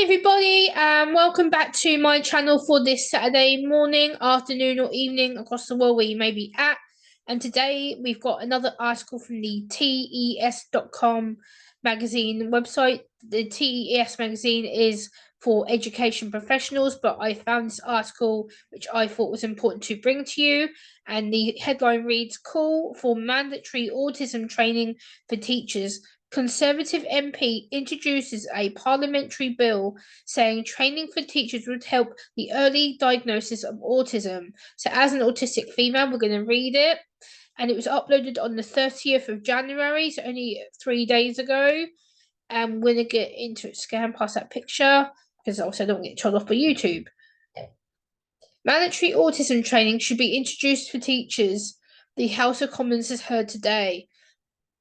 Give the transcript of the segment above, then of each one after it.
everybody, and welcome back to my channel for this Saturday morning, afternoon, or evening across the world where you may be at. And today we've got another article from the TES.com magazine website. The TES magazine is for education professionals, but I found this article which I thought was important to bring to you. And the headline reads, "Call for mandatory autism training for teachers. Conservative MP introduces a parliamentary bill saying training for teachers would help the early diagnosis of autism." So, as an autistic female, we're going to read it. And it was uploaded on the 30th of January, so only 3 days ago. And we're going to get into it, scan past that picture, because also I don't get told off by YouTube. Mandatory autism training should be introduced for teachers, the House of Commons has heard today.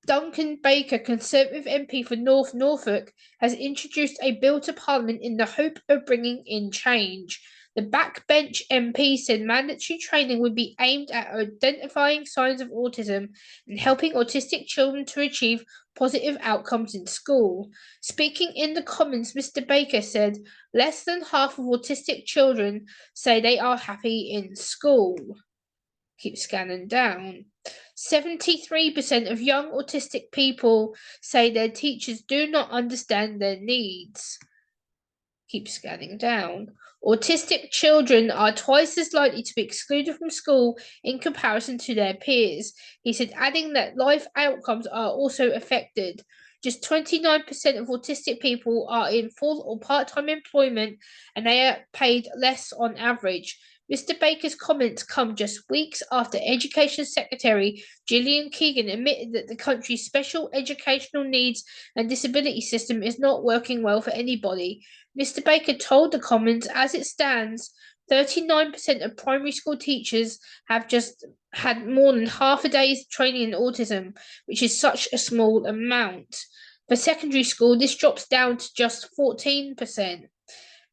Duncan Baker, Conservative MP for North Norfolk, has introduced a bill to Parliament in the hope of bringing in change. The backbench MP said mandatory training would be aimed at identifying signs of autism and helping autistic children to achieve positive outcomes in school. Speaking in the Commons, Mr. Baker said less than half of autistic children say they are happy in school. Keep scanning down. 73% of young autistic people say their teachers do not understand their needs. Keep scanning down. Autistic children are twice as likely to be excluded from school in comparison to their peers. He said, adding that life outcomes are also affected. Just 29% of autistic people are in full or part-time employment, and they are paid less on average. Mr. Baker's comments come just weeks after Education Secretary Gillian Keegan admitted that the country's special educational needs and disability system is not working well for anybody. Mr. Baker told the Commons, as it stands, 39% of primary school teachers have just had more than half a day's training in autism, which is such a small amount. For secondary school, this drops down to just 14%.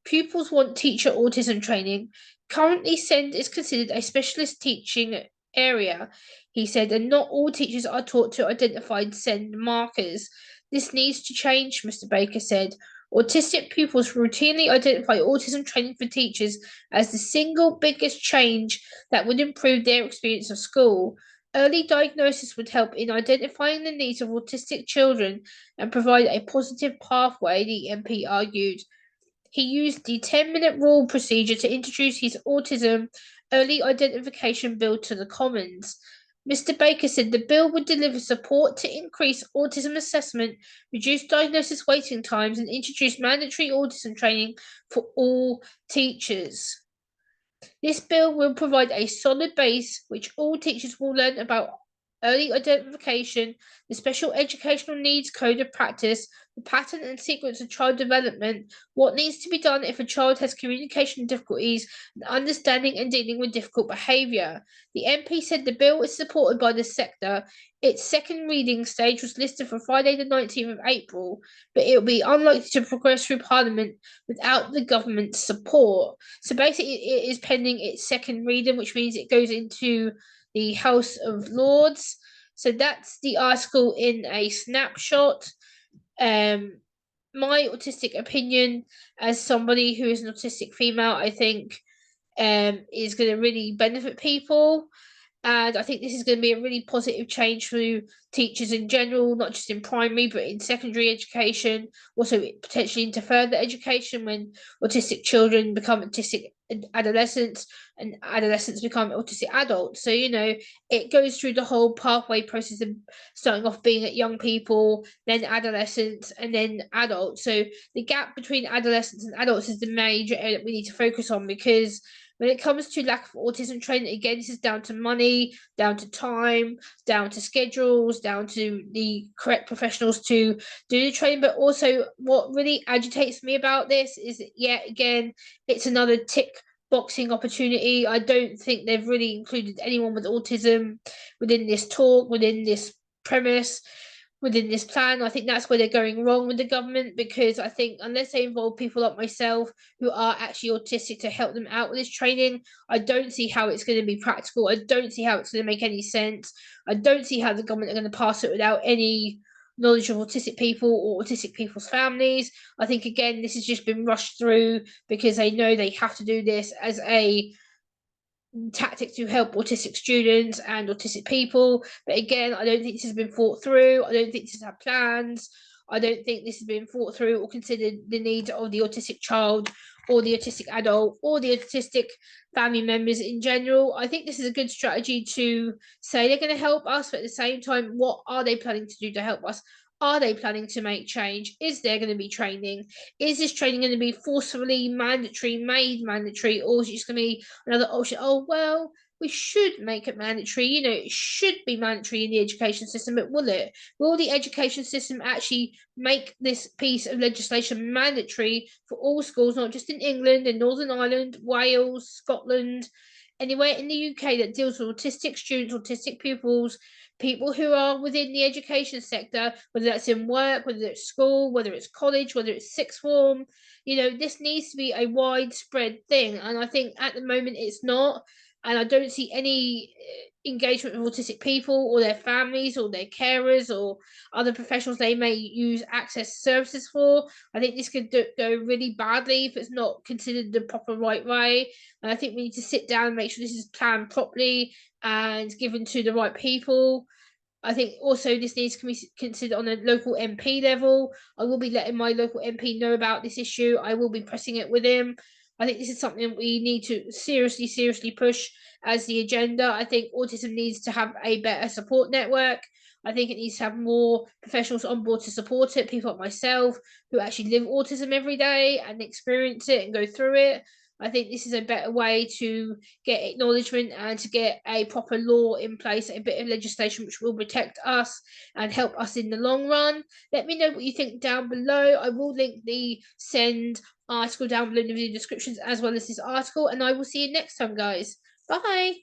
Pupils want teacher autism training. Currently, SEND is considered a specialist teaching area, he said, and not all teachers are taught to identify SEND markers. This needs to change, Mr. Baker said. Autistic pupils routinely identify autism training for teachers as the single biggest change that would improve their experience of school. Early diagnosis would help in identifying the needs of autistic children and provide a positive pathway, the MP argued. He used the 10-minute rule procedure to introduce his autism early identification bill to the Commons. Mr. Baker said the bill would deliver support to increase autism assessment, reduce diagnosis waiting times, and introduce mandatory autism training for all teachers. This bill will provide a solid base which all teachers will learn about early identification, the special educational needs code of practice, the pattern and sequence of child development, what needs to be done if a child has communication difficulties, and understanding and dealing with difficult behaviour. The MP said the bill is supported by the sector. Its second reading stage was listed for Friday the 19th of April, but it will be unlikely to progress through Parliament without the government's support. So basically it is pending its second reading, which means it goes into the House of Lords. So that's the article in a snapshot. My autistic opinion, as somebody who is an autistic female, I think is going to really benefit people. And I think this is going to be a really positive change for teachers in general, not just in primary, but in secondary education, also potentially into further education when autistic children become autistic adolescents and adolescents become autistic adults. So, it goes through the whole pathway process of starting off being at young people, then adolescents, and then adults. So the gap between adolescents and adults is the major area that we need to focus on, because when it comes to lack of autism training, again, this is down to money, down to time, down to schedules, down to the correct professionals to do the training. But also, what really agitates me about this is, yet again, it's another tick boxing opportunity. I don't think they've really included anyone with autism within this talk, within this premise, within this plan. I think that's where they're going wrong with the government, because I think unless they involve people like myself who are actually autistic to help them out with this training, I don't see how it's going to be practical. I don't see how it's going to make any sense. I don't see how the government are going to pass it without any knowledge of autistic people or autistic people's families. I think, again, this has just been rushed through because they know they have to do this as a tactic to help autistic students and autistic people. But again, I don't think this has been thought through. I don't think this has had plans. I don't think this has been thought through or considered the needs of the autistic child or the autistic adult or the autistic family members in general. I think this is a good strategy to say they're going to help us, but at the same time, what are they planning to do to help us? Are they planning to make change? Is there going to be training? Is this training going to be forcefully mandatory, made mandatory, or is it just going to be another option? Oh, well, we should make it mandatory. It should be mandatory in the education system, but will it? Will the education system actually make this piece of legislation mandatory for all schools, not just in England and Northern Ireland, Wales, Scotland, anywhere in the UK that deals with autistic students, autistic pupils, people who are within the education sector, whether that's in work, whether it's school, whether it's college, whether it's sixth form? This needs to be a widespread thing. And I think at the moment it's not. And I don't see any engagement with autistic people or their families or their carers or other professionals they may use access services for. I think this could go really badly if it's not considered the proper right way. And I think we need to sit down and make sure this is planned properly and given to the right people. I think also this needs to be considered on a local MP level. I will be letting my local MP know about this issue. I will be pressing it with him. I think this is something we need to seriously push as the agenda. I think autism needs to have a better support network. I think it needs to have more professionals on board to support it, people like myself who actually live autism every day and experience it and go through it. I think this is a better way to get acknowledgement and to get a proper law in place, a bit of legislation which will protect us and help us in the long run. Let me know what you think down below. I will link the send article down below in the video descriptions as well as this article, and I will see you next time, guys. Bye.